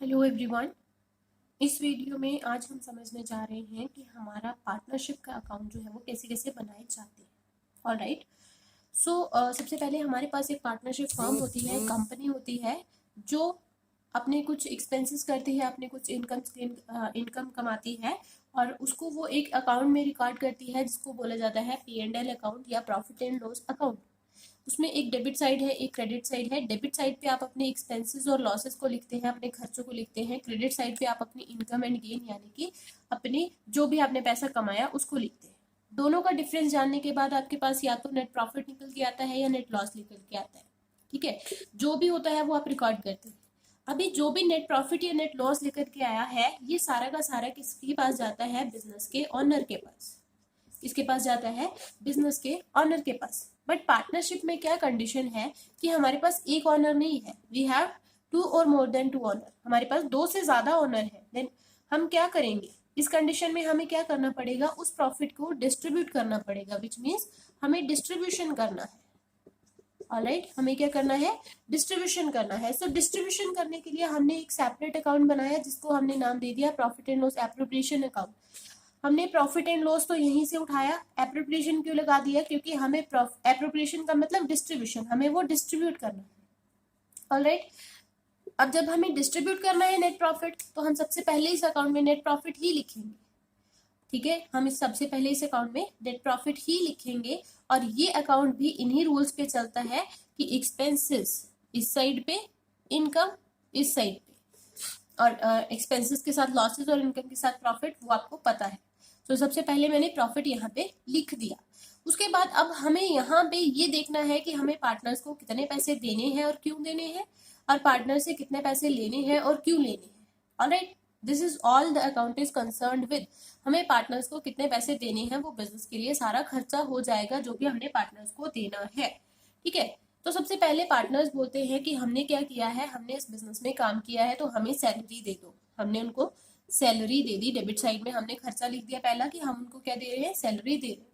Hello everyone. इस video में आज हम समझने जा रहे हैं कि हमारा पार्टनरशिप का अकाउंट जो है वो कैसे कैसे बनाए जाते हैं। ऑलराइट। सो सबसे पहले हमारे पास एक पार्टनरशिप फर्म होती है, कंपनी होती है जो अपने कुछ एक्सपेंसेस करती है, अपने कुछ इनकम कमाती है और उसको वो एक अकाउंट में रिकॉर्ड करती है जिसको बोला जाता है P&L अकाउंट या प्रॉफिट एंड लॉस अकाउंट। उसमें एक डेबिट साइड है, एक क्रेडिट साइड है। डेबिट साइड पे आप अपने एक्सपेंसेस और लॉसेस को लिखते हैं, अपने खर्चों को लिखते हैं। क्रेडिट साइड पे आप अपनी इनकम एंड गेन यानी कि अपने जो भी आपने पैसा कमाया उसको लिखते हैं। दोनों का डिफरेंस जानने के बाद आपके पास या तो नेट प्रॉफिट निकल के आता है या नेट लॉस निकल के आता है। ठीक है, जो भी होता है वो आप रिकॉर्ड करते हैं। अभी जो भी नेट प्रॉफिट या नेट लॉस लेकर के आया है ये सारा का सारा किसके पास जाता है? बिजनेस के ऑनर के पास। इसके पास जाता है बिजनेस के ऑनर के पास। बट पार्टनरशिप में क्या कंडीशन है कि हमारे पास एक ऑनर नहीं है, वी हैव 2 और मोर देन 2 ऑनर। हमारे पास 2 से ज्यादा ऑनर है। देन हम क्या करेंगे? इस कंडीशन में हमें क्या करना पड़ेगा? उस प्रॉफिट को डिस्ट्रीब्यूट करना पड़ेगा, विच मीन्स हमें डिस्ट्रीब्यूशन करना है। ऑलराइट, हमें क्या करना है? डिस्ट्रीब्यूशन करना है। सो डिस्ट्रीब्यूशन करने के लिए हमने एक सेपरेट अकाउंट बनाया जिसको हमने नाम दे दिया profit and loss appropriation account. हमने प्रॉफिट एंड लॉस तो यहीं से उठाया। एप्रोप्रिएशन क्यों लगा दिया? क्योंकि हमें एप्रोप्रिएशन का मतलब डिस्ट्रीब्यूशन, हमें वो डिस्ट्रीब्यूट करना है। ऑलराइट, अब जब हमें डिस्ट्रीब्यूट करना है नेट प्रॉफिट तो हम सबसे पहले इस अकाउंट में नेट प्रॉफिट ही लिखेंगे। ठीक है, हम इस सबसे पहले इस अकाउंट में नेट प्रॉफिट ही लिखेंगे और ये अकाउंट भी इन्हीं रूल्स पे चलता है कि एक्सपेंसेस इस साइड पे, इनकम इस साइड पे, और एक्सपेंसेस के साथ लॉसेस और इनकम के साथ प्रॉफिट, वो आपको पता है। तो सबसे पहले मैंने प्रॉफिट यहाँ पे लिख दिया। उसके बाद अब हमें यहाँ पे ये देखना है कि हमें पार्टनर्स को कितने पैसे देने हैं और क्यों देने हैं, और पार्टनर से कितने पैसे लेने हैं और क्यों लेने हैं। Alright, this is all the account is concerned with. हमें पार्टनर्स को कितने पैसे देने हैं, वो बिजनेस के लिए सारा खर्चा हो जाएगा जो भी हमने पार्टनर्स को देना है। ठीक है, तो सबसे पहले पार्टनर्स बोलते हैं कि हमने क्या किया है, हमने इस बिजनेस में काम किया है तो हमें सैलरी दे दो। हमने उनको सैलरी दे दी। डेबिट साइड में हमने खर्चा लिख दिया पहला कि हम उनको क्या दे रहे हैं? सैलरी दे रहे हैं।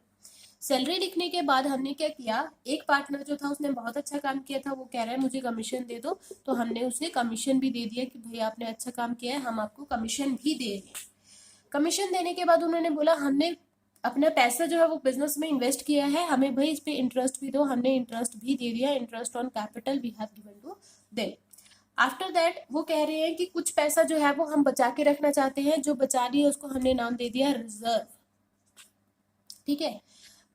सैलरी लिखने के बाद हमने क्या किया? एक पार्टनर जो था उसने बहुत अच्छा काम किया था, वो कह रहा है मुझे कमीशन दे दो, तो हमने उसे कमीशन भी दे दिया कि भाई आपने अच्छा काम किया है, हम आपको कमीशन भी दे रहे हैं। कमीशन देने के बाद उन्होंने बोला हमने अपना पैसा जो है वो बिजनेस में इन्वेस्ट किया है, हमें भाई इस पे इंटरेस्ट भी दो। हमने इंटरेस्ट भी दे दिया, interest on capital we have given to them. After that वो कह रहे हैं कि कुछ पैसा जो है वो हम बचा के रखना चाहते हैं। जो बचा रही है उसको हमने नाम दे दिया रिजर्व। ठीक है,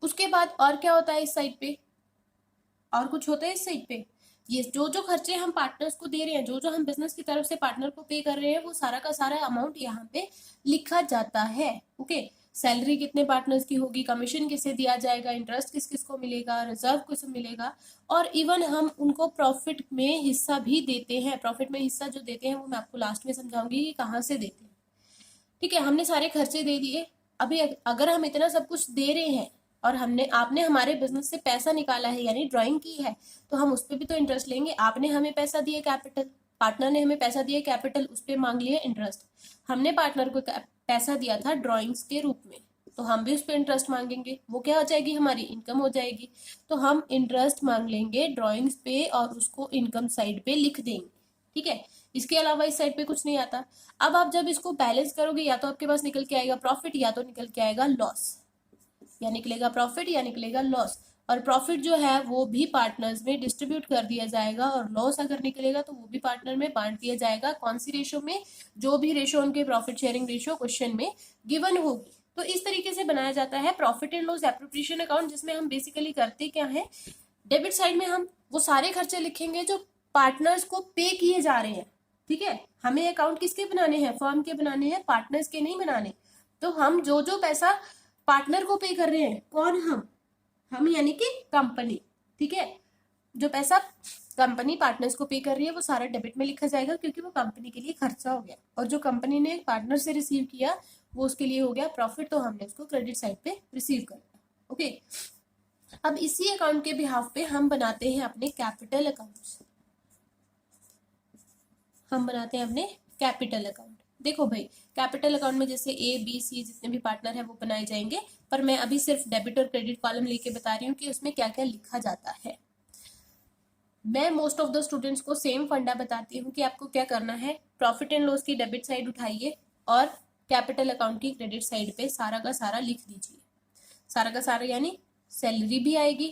उसके बाद और क्या होता है इस साइड पे? और कुछ होता है इस साइड पे? ये जो जो खर्चे हम पार्टनर्स को दे रहे हैं, जो जो हम बिजनेस की तरफ से पार्टनर को पे कर रहे हैं, वो सारा का सारा अमाउंट यहाँ पे लिखा जाता है। ओके, सैलरी कितने पार्टनर्स की होगी, कमीशन किसे दिया जाएगा, इंटरेस्ट किस किस को मिलेगा, रिजर्व किसे मिलेगा, और इवन हम उनको प्रॉफिट में हिस्सा भी देते हैं। प्रॉफिट में हिस्सा जो देते हैं वो मैं आपको लास्ट में समझाऊंगी कि कहाँ से देते हैं। ठीक है, हमने सारे खर्चे दे दिए। अभी अगर हम इतना सब कुछ दे रहे हैं और आपने हमारे बिजनेस से पैसा निकाला है यानी ड्राइंग की है, तो हम उस पर भी तो इंटरेस्ट लेंगे। आपने हमें पैसा दिया कैपिटल, पार्टनर ने हमें पैसा दिया कैपिटल, उस पर मांग लिया इंटरेस्ट। हमने पार्टनर को पैसा दिया था ड्रॉइंग्स के रूप में, तो हम भी उस पर इंटरेस्ट मांगेंगे। वो क्या हो जाएगी? हमारी इनकम हो जाएगी। तो हम इंटरेस्ट मांग लेंगे ड्रॉइंग्स पे और उसको इनकम साइड पे लिख देंगे। ठीक है, इसके अलावा इस साइड पे कुछ नहीं आता। अब आप जब इसको बैलेंस करोगे या तो आपके पास निकल के आएगा प्रॉफिट या तो निकल के आएगा लॉस, या निकलेगा प्रॉफिट या निकलेगा लॉस। और प्रॉफिट जो है वो भी पार्टनर्स में डिस्ट्रीब्यूट कर दिया जाएगा और लॉस अगर निकलेगा तो वो भी पार्टनर में बांट दिया जाएगा। कौन सी रेशो में? जो भी रेशो उनके प्रॉफिट शेयरिंग रेशो क्वेश्चन में गिवन होगी। तो इस तरीके से बनाया जाता है profit and loss appropriation account, जिसमें हम बेसिकली करते क्या है, डेबिट साइड में हम वो सारे खर्चे लिखेंगे जो पार्टनर्स को पे किए जा रहे हैं। ठीक है, हमें अकाउंट किसके बनाने हैं? फर्म के बनाने हैं, पार्टनर्स के नहीं बनाने। तो हम जो जो पैसा पार्टनर को पे कर रहे हैं, कौन? हम यानी कि कंपनी। ठीक है, जो पैसा कंपनी पार्टनर्स को पे कर रही है वो सारा डेबिट में लिखा जाएगा क्योंकि वो कंपनी के लिए खर्चा हो गया, और जो कंपनी ने पार्टनर से रिसीव किया वो उसके लिए हो गया प्रॉफिट, तो हमने उसको क्रेडिट साइड पे रिसीव कर लिया। ओके, अब इसी अकाउंट के बिहाफ पे हम बनाते हैं अपने कैपिटल अकाउंट्स। हम बनाते हैं अपने कैपिटल अकाउंट। देखो भाई, कैपिटल अकाउंट में जैसे ए बी सी जितने भी पार्टनर है वो बनाए जाएंगे, पर मैं अभी सिर्फ डेबिट और क्रेडिट कॉलम लेके बता रही हूँ कि उसमें क्या क्या लिखा जाता है। मैं मोस्ट ऑफ द स्टूडेंट्स को सेम फंडा बताती हूँ कि आपको क्या करना है, प्रॉफिट एंड लॉस की डेबिट साइड उठाइए और कैपिटल अकाउंट की क्रेडिट साइड पे सारा का सारा लिख दीजिए। सारा का सारा यानी सैलरी भी आएगी,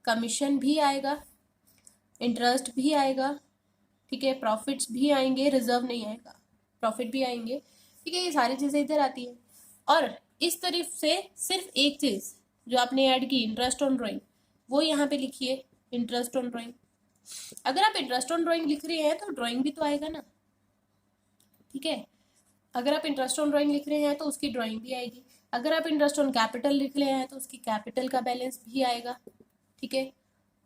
कमीशन भी आएगा, इंटरेस्ट भी आएगा, ठीक है, प्रॉफिट्स भी आएंगे, रिजर्व नहीं आएगा, प्रॉफिट भी आएंगे, ठीक है, ये सारी चीजें इधर आती है। और इस तरफ से सिर्फ एक चीज जो आपने ऐड की, इंटरेस्ट ऑन ड्राइंग, वो यहाँ पे लिखिए, इंटरेस्ट ऑन ड्राइंग। अगर आप इंटरेस्ट ऑन ड्राइंग लिख रहे हैं तो ड्राइंग भी तो आएगा ना, ठीक है। अगर आप इंटरेस्ट ऑन ड्राइंग लिख रहे हैं तो उसकी ड्राइंग भी आएगी। अगर आप इंटरेस्ट ऑन कैपिटल लिख रहे हैं तो उसकी कैपिटल का बैलेंस भी आएगा, ठीक है।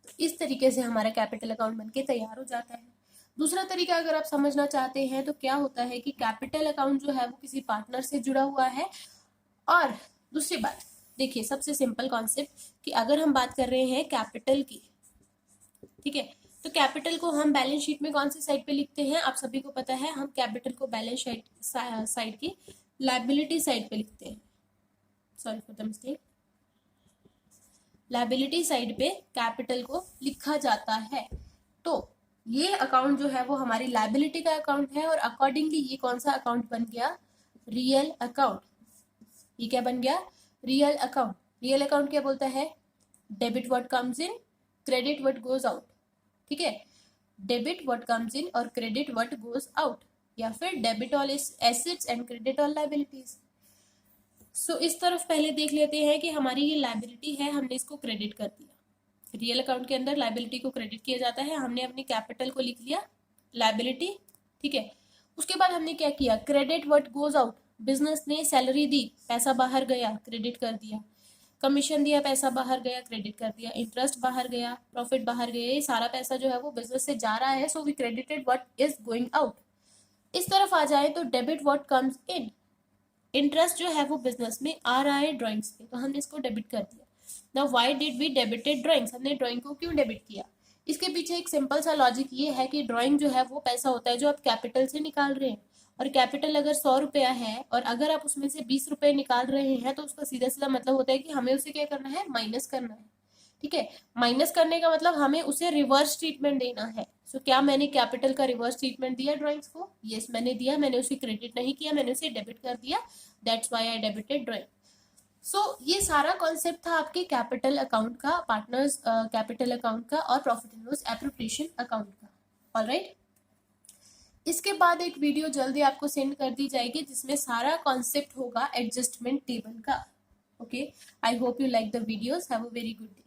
तो इस तरीके से हमारा कैपिटल अकाउंट बनके तैयार हो जाता है। दूसरा तरीका अगर आप समझना चाहते हैं तो क्या होता है कि कैपिटल अकाउंट जो है वो किसी पार्टनर से जुड़ा हुआ है। और दूसरी बात देखिए, सबसे सिंपल कॉन्सेप्ट कि अगर हम बात कर रहे हैं कैपिटल की, ठीक है, तो कैपिटल को हम बैलेंस शीट में कौन सी साइड पे लिखते हैं, आप सभी को पता है, हम कैपिटल को बैलेंस साइड की लायबिलिटी साइड पे लिखते हैं। Sorry for the mistake, liability side पे कैपिटल को लिखा जाता है। तो ये अकाउंट जो है वो हमारी लायबिलिटी का अकाउंट है और अकॉर्डिंगली ये कौन सा अकाउंट बन गया, रियल अकाउंट। ये क्या बन गया, रियल अकाउंट। रियल अकाउंट क्या बोलता है, debit what comes in, credit what goes out, ठीक है, डेबिट व्हाट कम्स इन और क्रेडिट व्हाट गोज आउट, या फिर debit all assets and credit all liabilities. So इस तरफ पहले देख लेते हैं कि हमारी ये लायबिलिटी है, हमने इसको क्रेडिट कर दिया। रियल अकाउंट के अंदर लायबिलिटी को क्रेडिट किया जाता है, हमने अपनी कैपिटल को लिख लिया लायबिलिटी, ठीक है। उसके बाद हमने क्या किया, credit what goes out, business ने सैलरी दी, पैसा बाहर गया, क्रेडिट कर दिया, कमीशन दिया, पैसा बाहर गया, क्रेडिट कर दिया, इंटरेस्ट बाहर गया, प्रॉफिट बाहर गया, ये सारा पैसा जो है वो बिजनेस से जा रहा है, so we credited what is going out. इस तरफ आ जाए तो debit what comes in, interest जो है वो बिजनेस में आ रहा है ड्राइंग्स पे, तो हमने इसको डेबिट कर दिया। Now why did we debited drawings, हमने ड्राइंग को क्यों डेबिट किया, इसके पीछे एक सिंपल सा लॉजिक ये है कि ड्राइंग जो है वो पैसा होता है जो आप कैपिटल से निकाल रहे हैं, और कैपिटल अगर 100 रुपया है और अगर आप उसमें से 20 रुपए निकाल रहे हैं तो उसका सीधा सीधा मतलब होता है कि हमें उसे क्या करना है, माइनस करना है, ठीक है। माइनस करने का मतलब हमें उसे रिवर्स ट्रीटमेंट देना है। सो क्या मैंने कैपिटल का रिवर्स ट्रीटमेंट दिया ड्राइंग्स को, यस मैंने दिया, मैंने उसे क्रेडिट नहीं किया, मैंने उसे डेबिट कर दिया, that's why I debited drawing. So ये सारा कॉन्सेप्ट था आपके कैपिटल अकाउंट का, पार्टनर्स कैपिटल अकाउंट का और profit and loss appropriation account का, ऑलराइट। इसके बाद एक वीडियो जल्दी आपको सेंड कर दी जाएगी जिसमें सारा कॉन्सेप्ट होगा एडजस्टमेंट टेबल का। Okay, I hope you like the videos, have a very good day.